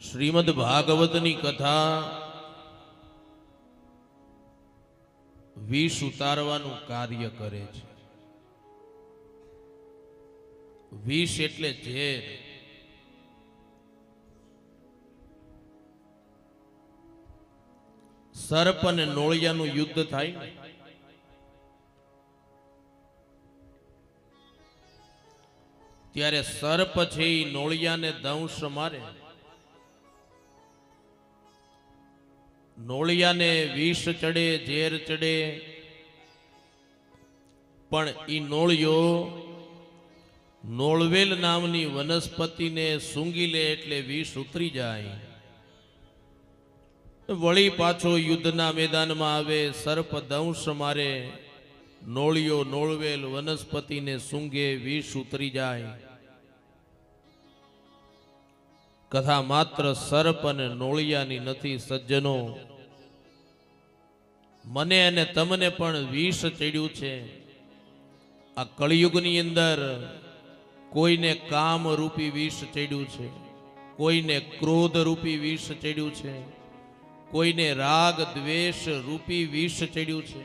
શ્રીમદ ભાગવતની કથા વિષ ઉતારવાનું કાર્ય કરે છે। વિષ એટલે ઝેર। સર્પ અને નોળિયાનું યુદ્ધ થાય ને ત્યારે સર્પ છે એ નોળિયાને દંશ મારે, નોળિયાને વિષ ચડે, ઝેર ચડે, પણ ઈ નોળિયો નોળવેલ નામની વનસ્પતિને સૂંઘી લે એટલે વિષ ઉતરી જાય। વળી પાછો યુદ્ધના મેદાનમાં આવે, સર્પ દંશ મારે, નોળિયો નોળવેલ વનસ્પતિને સૂંઘે, વિષ ઉતરી જાય। કથા માત્ર સર્પ અને નોળિયાની નથી સજ્જનો, મને અને તમને પણ વિષ ચડ્યું છે। આ કળિયુગની અંદર કોઈને કામ રૂપી વિષ ચડ્યું છે, કોઈને ક્રોધ રૂપી વિષ ચડ્યું છે, કોઈને રાગ દ્વેષ રૂપી વિષ ચડ્યું છે,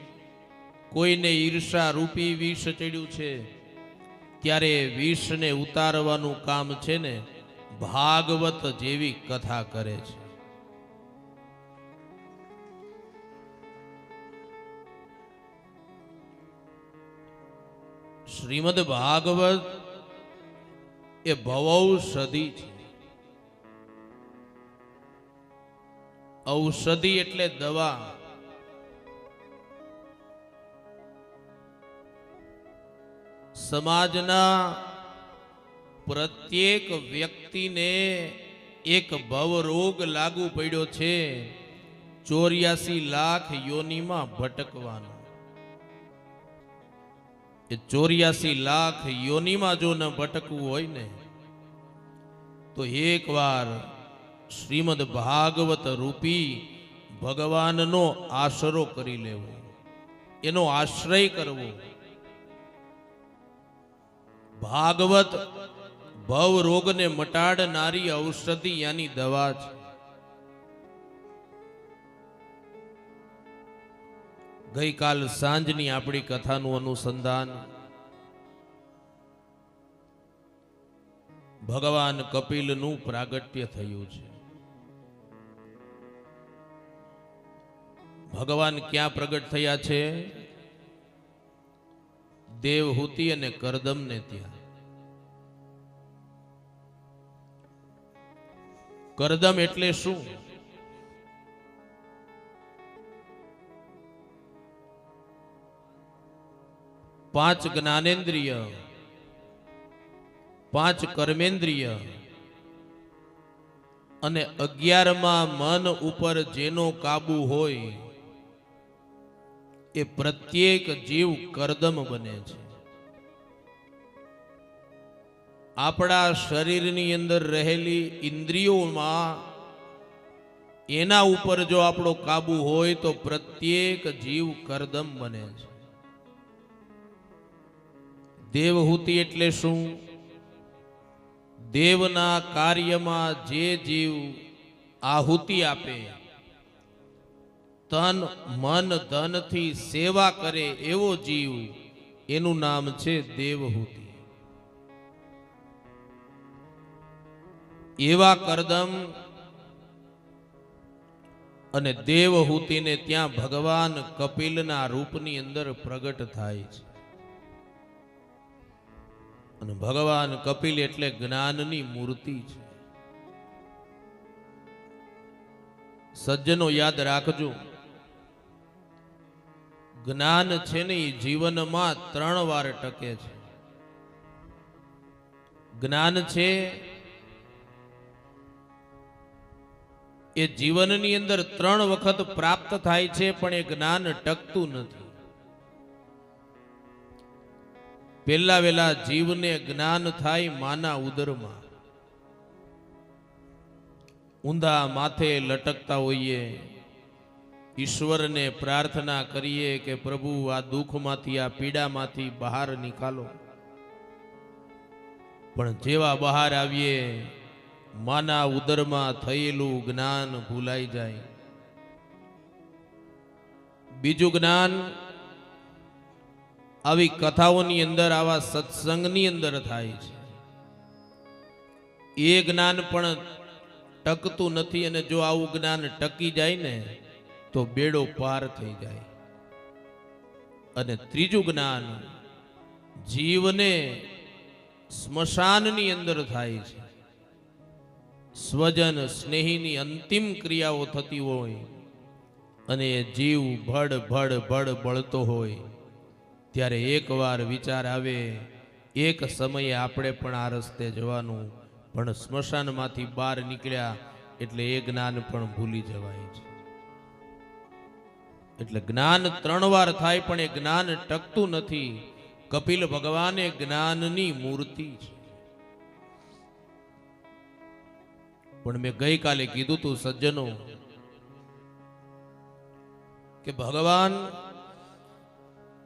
કોઈને ઈર્ષા રૂપી વિષ ચડ્યું છે। ત્યારે વિષને ઉતારવાનું કામ છે ને ભાગવત જેવી કથા કરે છે। શ્રીમદ ભાગવત એ ભવૌષધિ છે। ઔષધિ એટલે દવા। સમાજના પ્રત્યેક વ્યક્તિને એક ભવરોગ લાગુ પડ્યો છે, 84 લાખ યોનિમાં ભટકવાનો। એ 84 લાખ યોનિમાં જો ન ભટકવું હોય ને તો એકવાર શ્રીમદ ભાગવત રૂપી ભગવાનનો આશરો કરી લેવો, એનો આશ્રય કરવો। ભાગવત ભવ રોગને મટાડનારી ઔષધિ યાની દવા છે। ગઈકાલ સાંજની આપણી કથાનું અનુસંધાન ભગવાન કપિલનું પ્રાગટ્ય થયું છે। ભગવાન ક્યાં પ્રગટ થયા છે? દેવહૂતિ અને કરદમને ત્યાં। કરદમ એટલે શું? પાંચ જ્ઞાનેન્દ્રિય, પાંચ કર્મેન્દ્રિય અને 11માં મન ઉપર જેનો કાબુ હોય એ પ્રત્યેક જીવ કરદમ બને છે। આપણા શરીરની અંદર રહેલી ઇન્દ્રિયોમાં એના ઉપર જો આપણો કાબુ હોય તો પ્રત્યેક જીવ કરદમ બને છે। દેવહૂતિ એટલે શું? દેવના કાર્યમાં જે જીવ આહુતિ આપે, તન મન ધનથી સેવા કરે એવો જીવ, એનું નામ છે દેવહૂતિ। એવા કરદમ અને દેવહૂતિને ત્યાં ભગવાન કપિલના રૂપની અંદર પ્રગટ થાય છે। અને ભગવાન કપિલ એટલે જ્ઞાનની મૂર્તિ છે। સજ્જનો યાદ રાખજો, જ્ઞાન છે ને એ જીવનમાં 3 વાર ટકે છે। જ્ઞાન છે એ જીવનની અંદર 3 વખત પ્રાપ્ત થાય છે, પણ એ જ્ઞાન ટકતું નથી। પહેલા વેલા જીવને જ્ઞાન થાય માના ઉદરમાં, ઊંધા માથે લટકતા હોઈએ, ઈશ્વરને પ્રાર્થના કરીએ કે પ્રભુ આ દુઃખમાંથી, આ પીડામાંથી બહાર નિકાલો, પણ જેવા બહાર આવીએ માના ઉદરમાં થયેલું જ્ઞાન ભૂલાઈ જાય. બીજું જ્ઞાન આવી કથાઓની અંદર, આવા સત્સંગની અંદર થાય છે. એ જ્ઞાન પણ ટકતું નથી, અને જો આવું જ્ઞાન ટકી જાય ને તો બેડો પાર થઈ જાય. અને ત્રીજું જ્ઞાન જીવને સ્મશાનની અંદર થાય છે. સ્વજન સ્નેહીની અંતિમ ક્રિયાઓ થતી હોય અને એ જીવ ભડ ભડ ભડ બળતો હોય, ત્યારે એકવાર વિચાર આવે, એક સમયે આપણે પણ આ રસ્તે જવાનું, પણ સ્મશાનમાંથી બહાર નીકળ્યા એટલે એ જ્ઞાન પણ ભૂલી જવાય છે. એટલે જ્ઞાન 3 વાર થાય પણ એ જ્ઞાન ટકતું નથી. કપિલ ભગવાન એ જ્ઞાનની મૂર્તિ છે. પણ મેં ગઈકાલે કીધું તું સજ્જનો કે ભગવાન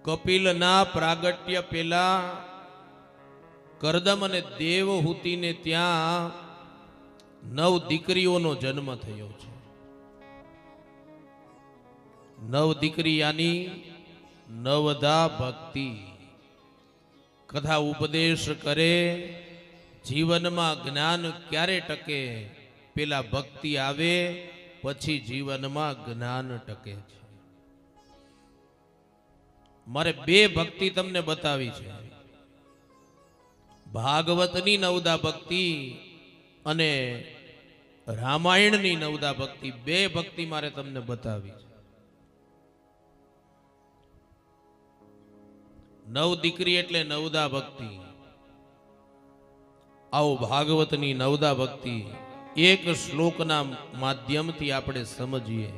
કપિલના પ્રાગટ્ય પેલા કરદમ અને દેવહૂતિને ત્યાં 9 દીકરીઓનો જન્મ થયો છે. 9 દીકરી યાની નવધા ભક્તિ. કથા ઉપદેશ કરે, જીવનમાં જ્ઞાન ક્યારે ટકે? પેલા ભક્તિ આવે પછી જીવનમાં જ્ઞાન ટકે છે. મારે 2 ભક્તિ તમને બતાવી છે. ભાગવતની નવધા ભક્તિ અને રામાયણની નવધા ભક્તિ. 2 ભક્તિ મારે તમને બતાવી છે. 9 દીકરી એટલે નવધા ભક્તિ. આવો ભાગવતની નવધા ભક્તિ એક શ્લોકના માધ્યમથી આપણે સમજીએ.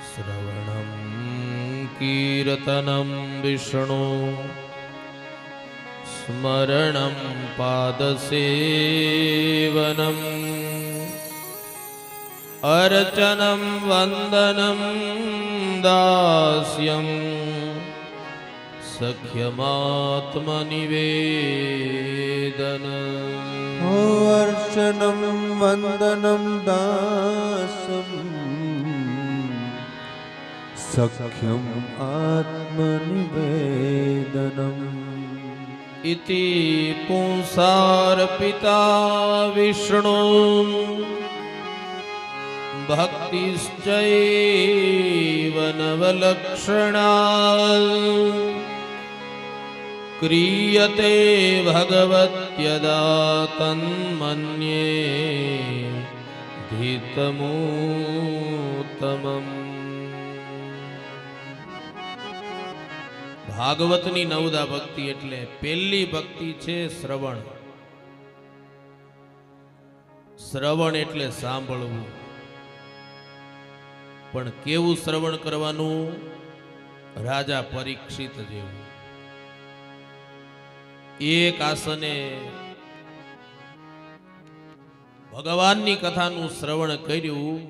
શ્રવણમ કીર્તનમ વિષ્ણુ સ્મરણમ પાદસેવનમ અર્ચનમ વંદનમ દાસ્યમ સખ્યમાત્મનિવેદન. અર્ચનમ વંદનમ દાસમ સખ્યમ આત્મનિવેદનમ. ઇતિ પુંસાર્પિતા વિષ્ણુ ભક્તિશ્ચૈવ નવલક્ષણા ક્રિયતે ભગવત્યદા તન્મન્યે ધીતમોત્તમમ. ભાગવતની નવધા ભક્તિ એટલે પહેલી ભક્તિ છે શ્રવણ. શ્રવણ એટલે સાંભળવું. પણ કેવું શ્રવણ કરવાનું? રાજા પરીક્ષિત જેવું. એક આસને ભગવાનની કથાનું શ્રવણ કર્યું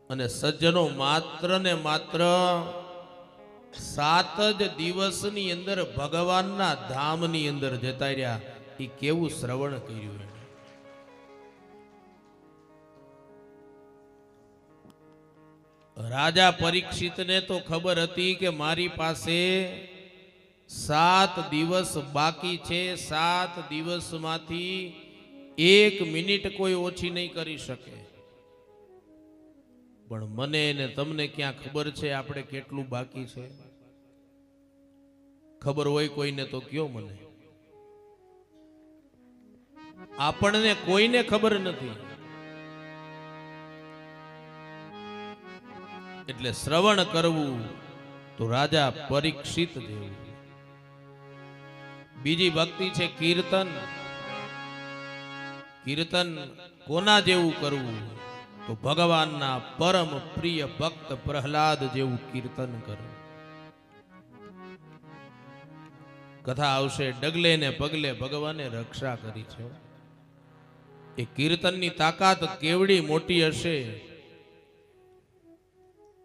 અને સજ્જનો માત્ર ને માત્ર 7 જ દિવસની અંદર ભગવાનના ધામની અંદર જતા રહ્યા. એ કેવું શ્રવણ કર્યું. રાજા પરીક્ષિતને તો ખબર હતી કે મારી પાસે 7 દિવસ બાકી છે. 7 દિવસમાંથી 1 મિનિટ કોઈ ઓછી નહીં કરી શકે. પણ મને ને તમને ક્યાં ખબર છે આપણે કેટલું બાકી છે? ખબર હોય કોઈને તો કયો મને. આપણને કોઈને ખબર નથી. એટલે શ્રવણ કરવું તો રાજા પરીક્ષિત જેવું. બીજી ભક્તિ છે કીર્તન. કીર્તન કોના જેવું કરવું? તો ભગવાનના પરમ પ્રિય ભક્ત પ્રહલાદ જેવું કીર્તન કરવું. કથા આવશે, ડગલે ને પગલે ભગવાને રક્ષા કરી છે. એ કીર્તનની તાકાત કેવડી મોટી હશે.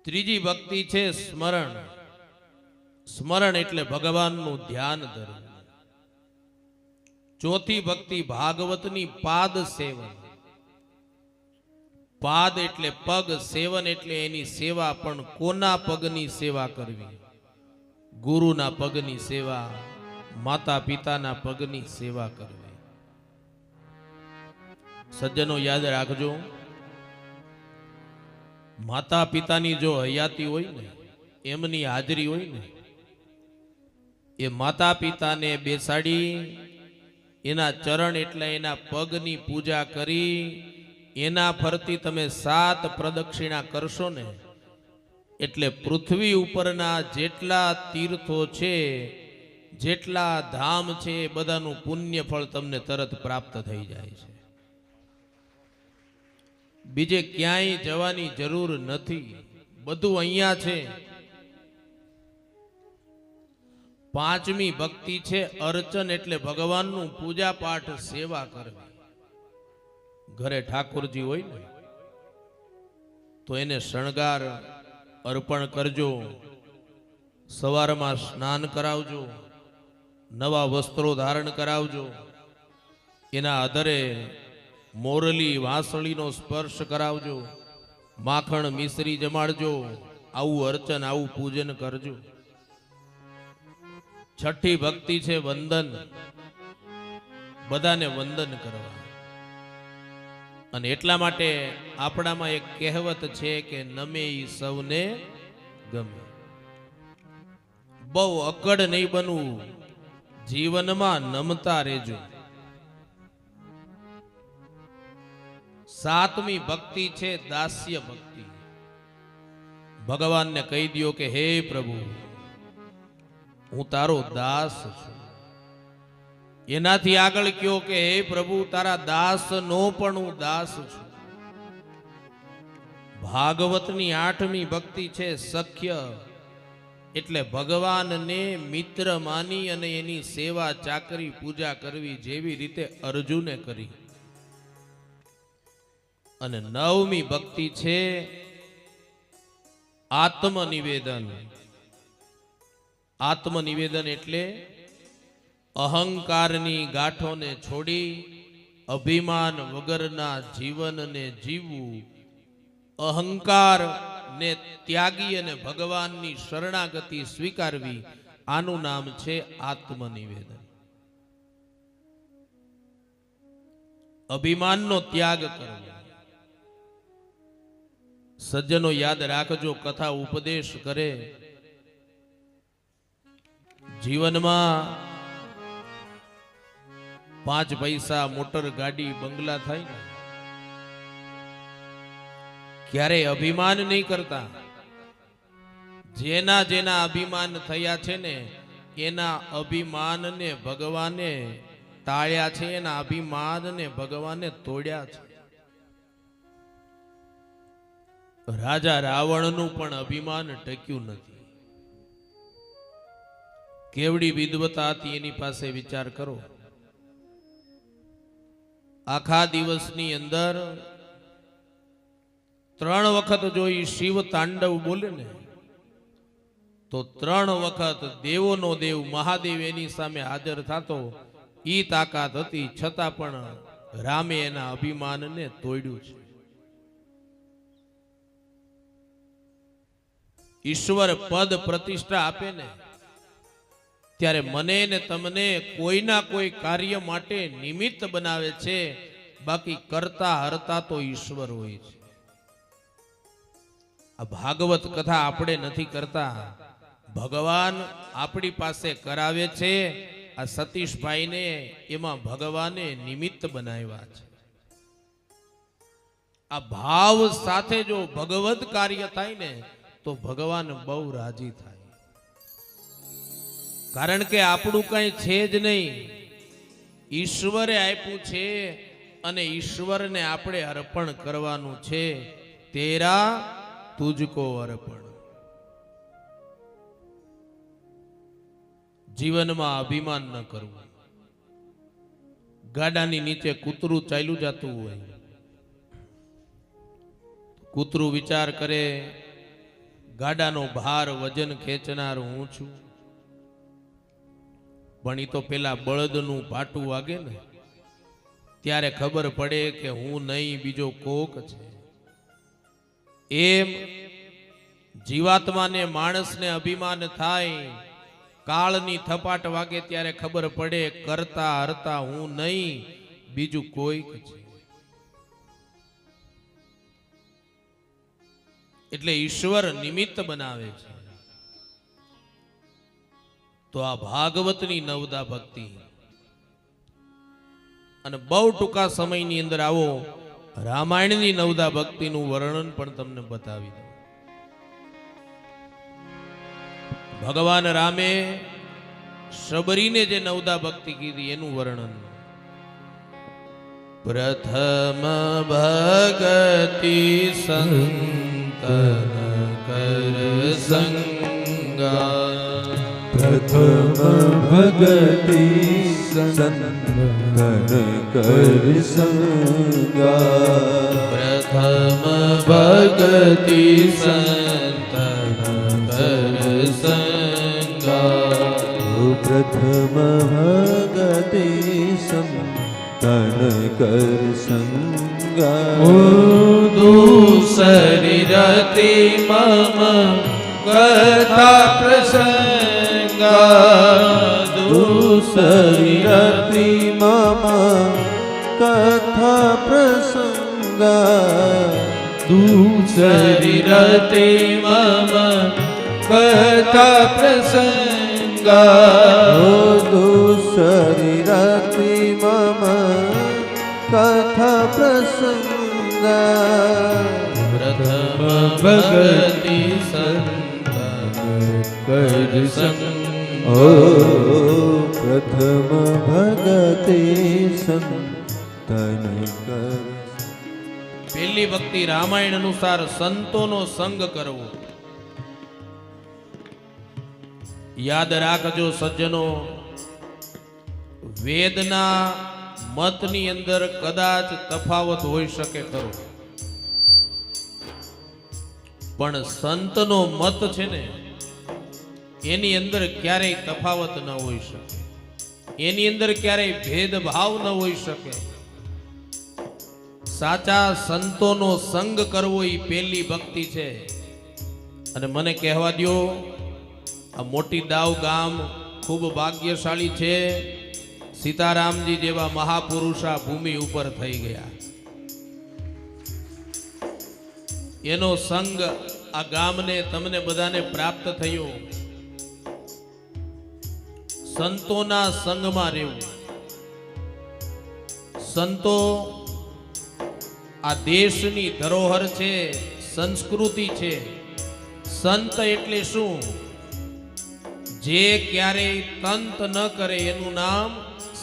ત્રીજી ભક્તિ છે સ્મરણ. સ્મરણ એટલે ભગવાનનું ધ્યાન ધરવું. ચોથી ભક્તિ ભાગવતની પાદ સેવન. પાદ એટલે પગ, સેવન એટલે એની સેવા. પણ કોના પગની સેવા કરવી? ગુરુના પગની સેવા, માતા પિતાના પગની સેવા કરવી. સજ્જનો યાદ રાખજો, માતા પિતાની જો હયાતી હોય ને, એમની હાજરી હોય ને, એ માતા પિતાને બેસાડી એના ચરણ એટલે એના પગની પૂજા કરી એના ફરતી તમે 7 પ્રદક્ષિણા કરશો ને, એટલે પૃથ્વી ઉપરના જેટલા તીર્થો છે, જેટલા ધામ છે, એ બધાનું પુણ્ય ફળ તમને તરત પ્રાપ્ત થઈ જાય છે. બીજે ક્યાંય જવાની જરૂર નથી, બધું અહીંયા છે. 5મી ભક્તિ છે અર્ચન, એટલે ભગવાનનું પૂજા પાઠ સેવા કરવી. ઘરે ઠાકોરજી હોય ને તો એને શણગાર અર્પણ કરજો, સવારમાં સ્નાન કરાવજો, નવા વસ્ત્રો ધારણ કરાવજો, એના અધરે મોરલી વાંસળીનો સ્પર્શ કરાવજો, માખણ મિશ્રી જમાડજો. આવું અર્ચન, આવું પૂજન કરજો. 6ઠી ભક્તિ છે વંદન, બધાને વંદન કરવા. અને એટલા માટે આપણામાં એક કહેવત છે કે નમે ઈ સૌને ગમે. બહુ અકડ નહીં બનવું, જીવનમાં નમતા રહેજો. 7મી ભક્તિ છે દાસ્ય ભક્તિ. ભગવાનને કહી દો કે હે પ્રભુ, હું તારો દાસ છું. એનાથી આગળ કયો કે હે પ્રભુ, તારા દાસ નો પણ હું દાસ છું. ભાગવતની 8મી ભક્તિ છે સખ્ય, એટલે ભગવાનને મિત્ર માની અને એની સેવા ચાકરી પૂજા કરવી, જેવી રીતે અર્જુને કરી. અને 9મી ભક્તિ છે આત્મનિવેદન. આત્મનિવેદન એટલે અહંકારની ગાંઠોને છોડી અભિમાન વગરના જીવનને જીવવું, અહંકાર ને ત્યાગી અને ભગવાનની શરણાગતિ સ્વીકારવી. આનું નામ છે આત્મનિવેદન. અભિમાનનો ત્યાગ કરવો. સજ્જનો યાદ રાખજો, કથા ઉપદેશ કરે, જીવનમાં 5 પૈસા મોટર ગાડી બંગલા થાય ને, ક્યારેય અભિમાન નહીં કરતા. જેના જેના અભિમાન થયા છે ને, એના અભિમાનને ભગવાને ટાળ્યા છે, એના અભિમાનને ભગવાને તોડ્યા છે. રાજા રાવણનું પણ અભિમાન ટક્યું નથી. કેવડી વિદ્વતા હતી એની પાસે, વિચાર કરો. આખા દિવસની અંદર 3 વખત જો ઈ શિવ તાંડવ બોલે ને, તો 3 વખત દેવોનો દેવ મહાદેવ એની સામે હાજર થતો. ઈ તાકાત હતી, છતાં પણ રામે એના અભિમાનને તોડ્યું છે. ઈશ્વર પદ પ્રતિષ્ઠા આપે ને, ત્યારે મને ને તમને કોઈના કોઈ કાર્ય માટે નિમિત્ત બનાવે છે. બાકી કરતા હરતા તો ઈશ્વર હોય છે. આ ભાગવત કથા આપણે નથી કરતા, ભગવાન આપણી પાસે કરાવે છે. આ સતીશભાઈને એમાં ભગવાને નિમિત્ત બનાવ્યા છે. આ ભાવ સાથે જો ભગવત કાર્ય થાય ને, તો ભગવાન બહુ રાજી થાય. કારણ કે આપણું કઈ છે જ નહીં, ઈશ્વરે આપ્યું છે અને ઈશ્વરને આપણે અર્પણ કરવાનું છે. તેરા તુજકો અર્પણ. જીવનમાં અભિમાન ન કરવું. ગાડાની નીચે કૂતરું ચાલ્યું જતું હોય, કૂતરું વિચાર કરે, ગાડાનો ભાર વજન ખેંચનાર હું છું, પણ એ તો પેલા બળદનું પાટું વાગે ને ત્યારે ખબર પડે કે હું નહીં બીજો કોક છે. એમ જીવાત્માને માણસને અભિમાન થાય, કાળની થપાટ વાગે ત્યારે ખબર પડે કરતા હરતા હું નહીં બીજું કોઈક છે. એટલે ઈશ્વર નિમિત્ત બનાવે છે. તો આ ભાગવતની નવદા ભક્તિ અને બહુ ટૂંકા સમયની અંદર આવો રામાયણની નવદા ભક્તિનું વર્ણન પણ તમને બતાવી દઉં. ભગવાન રામે શબરીને જે નવદા ભક્તિ કીધી એનું વર્ણન. પ્રથમ ભગતિ સંતન કર સંગા, પ્રથમ ભગતિ સંતન કર સંગા, પ્રથમ ભગતિ સંતન કર સંગા, પ્રથમ ભગતિ સંતન કર સંગા, દૂસરી રતિ મમ કથા પ્રસંગા, દૂસરી રતિ મમ કથા પ્રસંગા, દૂસરી રતિ મમ કથા પ્રસંગા, દૂસરી રતિ મમ કથા પ્રસંગા, પ્રથમ ભગતિ સંતન કર સંગા. પ્રથમ ભગતિ સંતન કર. પહેલી ભક્તિ રામાયણ અનુસાર સંતોનો સંગ કરવો. યાદ રાખજો સજ્જનો, વેદના મતની અંદર કદાચ તફાવત હોઈ શકે ખરો, પણ સંતનો મત છે ને એની અંદર ક્યારેય તફાવત ન હોઈ શકે, એની અંદર ક્યારેય ભેદભાવ ન હોઈ શકે. સાચા સંતોનો સંગ કરવો એ પહેલી ભક્તિ છે. અને મને કહેવા દ્યો, આ મોટી દાવ ગામ ખૂબ ભાગ્યશાળી છે. સીતારામજી જેવા મહાપુરુષ આ ભૂમિ ઉપર થઈ ગયા. એનો સંગ આ ગામને તમને બધાને પ્રાપ્ત થયો. સંતોના સંગમાં રહેવું. સંતો આ દેશની ધરોહર છે, સંસ્કૃતિ છે. સંત એટલે શું? જે ક્યારેય તંત ન કરે એનું નામ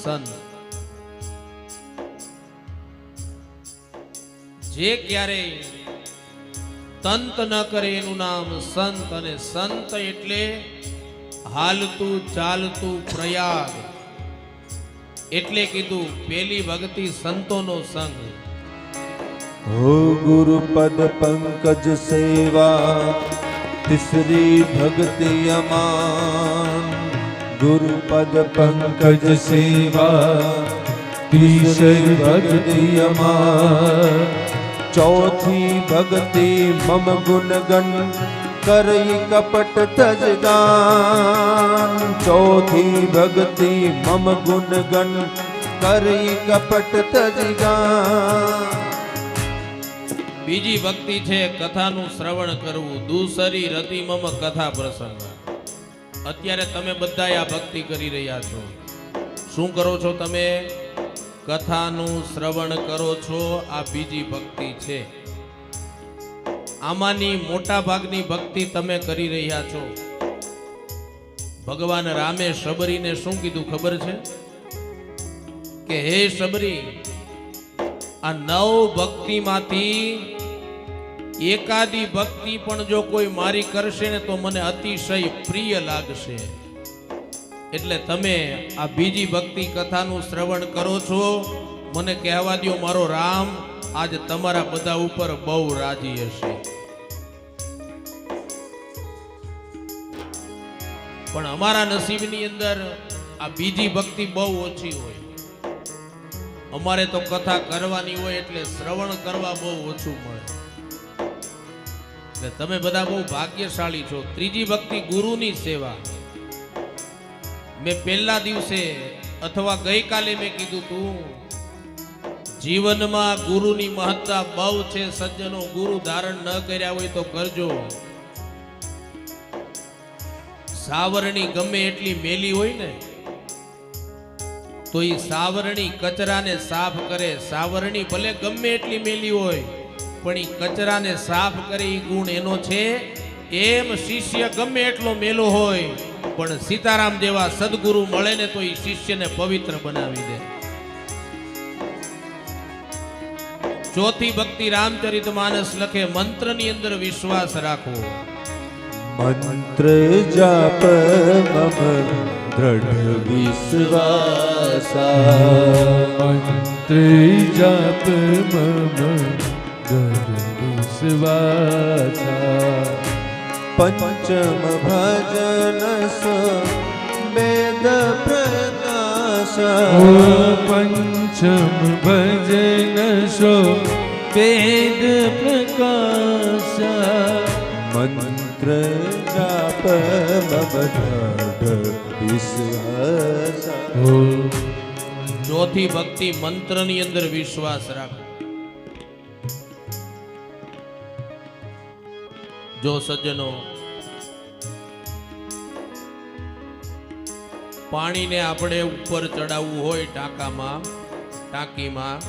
સંત. જે ક્યારેય તંત ન કરે એનું નામ સંત. અને સંત એટલે હાલતું ચાલતું પ્રયાગ. એટલે કીધું પેલી ભક્તિ સંતોનો સંગ. हो गुरुपद पंकज सेवा तीसरी भक्ति अमान, गुरुपद पंकज सेवा तीसरी भक्ति अमान, चौथी भक्ति मम गुणगण करई कपट तजगान, चौथी भक्ति मम गुणगण करई कपट तजगान. બીજી ભક્તિ છે કથાનું શ્રવણ કરવું. દૂસરી રતિ મમ કથા પ્રસંગ. અત્યારે તમે બધા આ ભક્તિ કરી રહ્યા છો. શું કરો છો તમે? કથાનું શ્રવણ કરો છો. આ બીજી ભક્તિ છે. આમાંની મોટા ભાગની ભક્તિ તમે કરી રહ્યા છો. ભગવાન રામે શબરીને શું કીધું ખબર છે? કે હે શબરી, આ 9 ભક્તિમાંથી એકાદી ભક્તિ પણ જો કોઈ મારી કરશે ને તો મને અતિશય પ્રિય લાગશે. એટલે તમે આ બીજી ભક્તિ કથાનું શ્રવણ કરો છો. મને કહેવા દો, મારો રામ આજ તમારા બધા ઉપર બહુ રાજી હશે. પણ અમારા નસીબની અંદર આ બીજી ભક્તિ બહુ ઓછી હોય. અમારે તો કથા કરવાની હોય એટલે શ્રવણ કરવા બહુ ઓછું મળે. એટલે તમે બધા બહુ ભાગ્યશાળી છો. ત્રીજી ભક્તિ ગુરુની સેવા. મેં પહેલા દિવસે અથવા ગઈકાલે મેં કીધું તું જીવનમાં ગુરુની મહત્તા બહુ છે. સજ્જનો, ગુરુ ધારણ ન કર્યા હોય તો કરજો. સાવરણી ગમે એટલી મેલી હોય ને તો એ સાવરણી કચરાને સાફ કરે. સાવરણી ભલે ગમે એટલી મેલી હોય પણ એ કચરાને સાફ કરે એ ગુણ એનો છે. એમ શિષ્ય ગમે એટલો મેલો હોય પણ સીતારામ જેવા સદગુરુ મળે ને તો એ શિષ્યને પવિત્ર બનાવી દે. ચોથી ભક્તિ રામચરિતમાનસ લખે મંત્રની અંદર વિશ્વાસ રાખવો. મંત્ર જાપ મમ દ્રઢ વિશ્વાસા, મંત્ર જાપ મમ દ્રઢ વિશ્વાસા, પંચમ ભજન વેદ પ્રકાશા, પંચમ ભજન સો વેદ પ્રકાશા, મંત્ર જાપ મમ દ્રઢ વિશ્વાસા. ચોથી ભક્તિ મંત્રની અંદર વિશ્વાસ રાખો. જો સજ્જનો પાણીને આપણે ઉપર ચડાવવું હોય ટાંકીમાં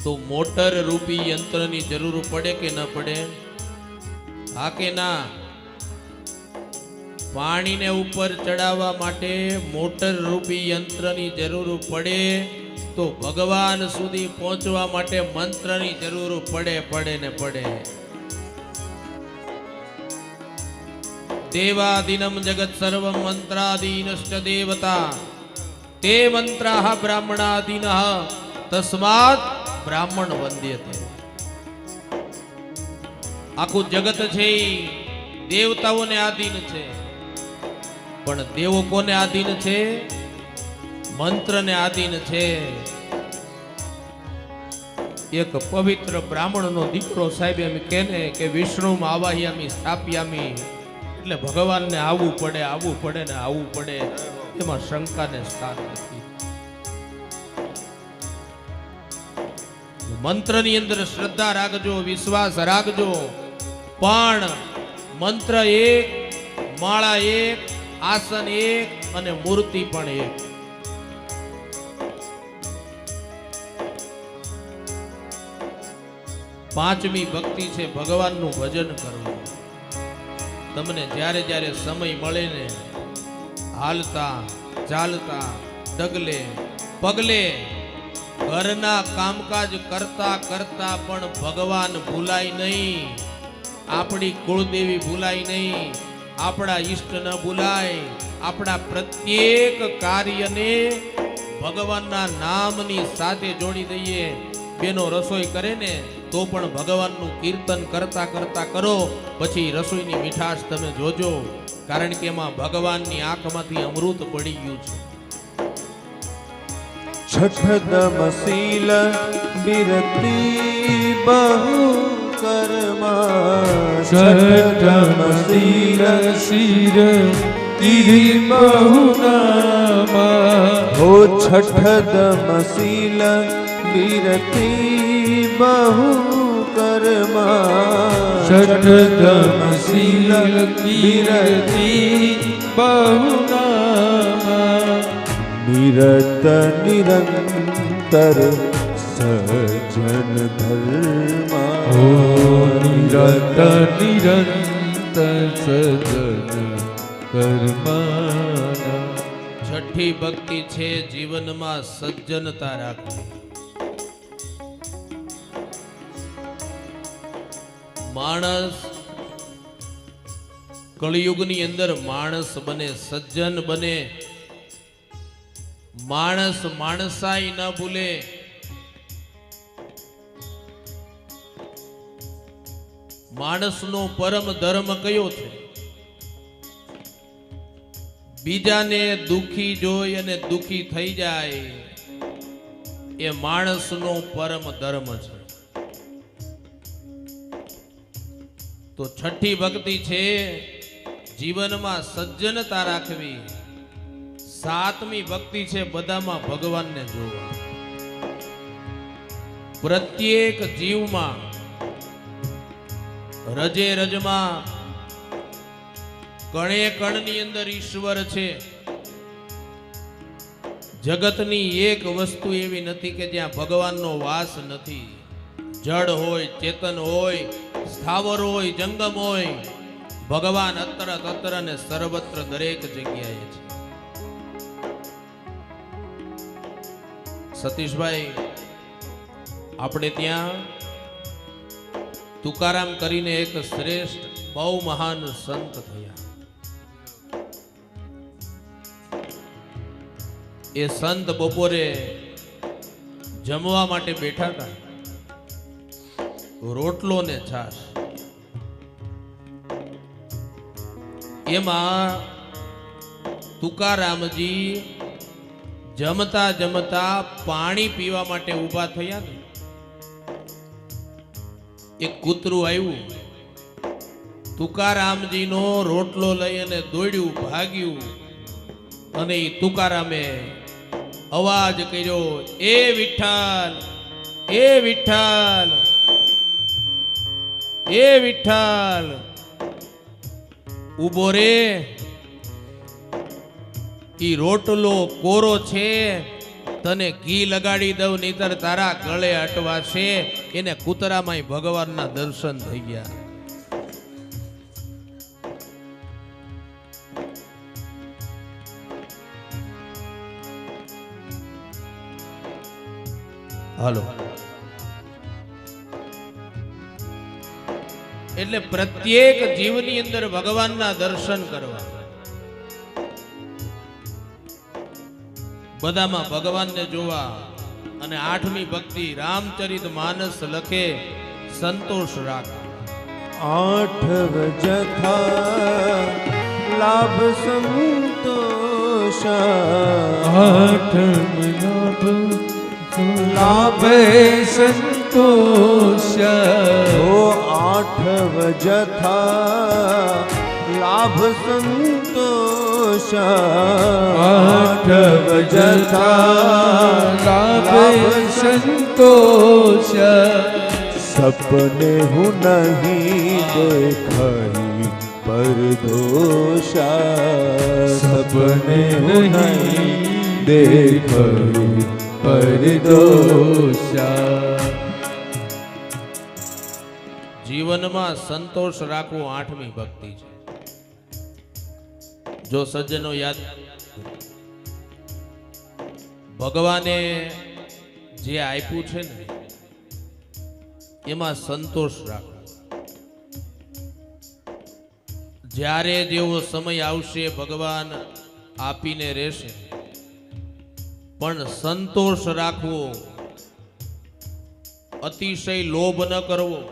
તો મોટર રૂપી યંત્રની જરૂર પડે કે ન પડે? હા કે ના? પાણીને ઉપર ચડાવવા માટે મોટર રૂપી યંત્રની જરૂર પડે તો ભગવાન સુધી પહોંચવા માટે મંત્રની જરૂર પડે ને પડે. દેવાદિનમ જગત સર્વમ મંત્રાદીનશ્ચ દેવતા તે મંત્રાઃ બ્રાહ્મણાદિનઃ તસ્માત બ્રાહ્મણ વંદ્યતે. આખું જગત છે ઈ દેવતાઓને આધીન છે પણ દેવો કોને આધીન છે? મંત્રને આધીન છે. એક પવિત્ર બ્રાહ્મણનો દીકરો સાહેબ એમ કહે કે વિષ્ણુમાં આવાહ્યામી સ્થાપ્યામી, એટલે ભગવાનને આવવું પડે ને આવવું પડે, એમાં શંકાને સ્થાન નથી. મંત્રની અંદર શ્રદ્ધા રાખજો, વિશ્વાસ રાખજો, પણ મંત્ર એક, માળા એક, આસન એક અને મૂર્તિ પણ એક. પાંચમી ભક્તિ છે ભગવાનનું ભજન કરવું. તમને જ્યારે જ્યારે સમય મળે ને હાલતા ચાલતા ડગલે પગલે ઘરના કામકાજ કરતા કરતા પણ ભગવાન ભૂલાય નહીં, આપણી કુળદેવી ભૂલાય નહીં, આપણા ઈષ્ટ ન ભૂલાય. આપણા પ્રત્યેક કાર્યને ભગવાનના નામની સાથે જોડી દઈએ. બેનો રસોઈ કરે ને તો પણ ભગવાનનું કીર્તન કરતા કરતા કરો, પછી રસોઈની મીઠાશ તમે જોજો, કારણ કે એમાં ભગવાનની આંખમાંથી અમૃત પડી ગયું છે. છઠદમ શીલ બિરતિ બહુ કર્મા, છઠમ શીલ શિર તિરી બહુનામા, હો છઠદમ શીલ બિરતિ બહુ કર્મા, છઠમ શીલ કીર્તિ બહુનામા, નિરત નિરંતર સજન ધર્મા, ઓ નિરત નિરંતર સજન કર્માના. છઠ્ઠી ભક્તિ છે જીવનમાં સજ્જનતા રાખવી. માણસ કળિયુગની અંદર માણસ બને, સજ્જન બને, માણસ માણસાઈ ન ભૂલે. માણસનો પરમ ધર્મ કયો છે? બીજાને દુખી જોઈ અને દુખી થઈ જાય એ માણસનો પરમ ધર્મ છે. તો છઠ્ઠી ભક્તિ છે જીવનમાં સજ્જનતા રાખવી. સાતમી ભક્તિ છે બધામાં ભગવાનને જોવા. પ્રત્યેક જીવમાં રજે રજમાં કણે કણની અંદર ઈશ્વર છે. જગતની એક વસ્તુ એવી નથી કે જ્યાં ભગવાનનો વાસ નથી. જડ હોય, ચેતન હોય, સ્થાવર હોય, જંગમ હોય, ભગવાન અત્ર તત્ર અને સર્વત્ર દરેક જગ્યાએ છે. સતીશભાઈ, આપણે ત્યાં તુકારામ કરીને એક શ્રેષ્ઠ બહુ મહાન સંત થયા. એ સંત બપોરે જમવા માટે બેઠા હતા. રોટલો ને છાશ, એમાં તુકારામજી જમતા જમતા પાણી પીવા માટે ઊભા થયા ને એક કૂતરું આવ્યું. તુકારામજીનો રોટલો લઈ અને દોડ્યું, ભાગ્યું અને એ તુકારામે અવાજ કર્યો, એ વિઠ્ઠલ, એ વિઠ્ઠલ, એ વિઠ્ઠલ, ઉભો રે, ઈ રોટલો કોરો છે, તને ઘી લગાડી દઉં નહીતર તારા ગળે અટવાશે. એને કૂતરામાં ભગવાનના દર્શન થઈ ગયા. હાલો, એટલે પ્રત્યેક જીવની અંદર ભગવાનના દર્શન કરવા, બધામાં ભગવાનને જોવા. અને આઠમી ભક્તિ રામચરિત માનસ લખે સંતોષ રાખ. આઠવ જથા લાભ સંતોષ, આઠમ લાભે સંતોષ. ઓ આઠવ જથા લાભ સંતોષ, આઠવ જથા લાભે સંતોષ. સપને હું નહીં દેખાઈ પરદોષા, સપને નહીં દેખાઈ પરદોષા. જીવનમાં સંતોષ રાખવો આઠમી ભક્તિ છે. જો સજ્જનો યાદ, ભગવાને જે આપ્યું છે ને એમાં સંતોષ રાખવો. જ્યારે જેવો સમય આવશે ભગવાન આપીને રહેશે, પણ સંતોષ રાખવો, અતિશય લોભ ન કરવો.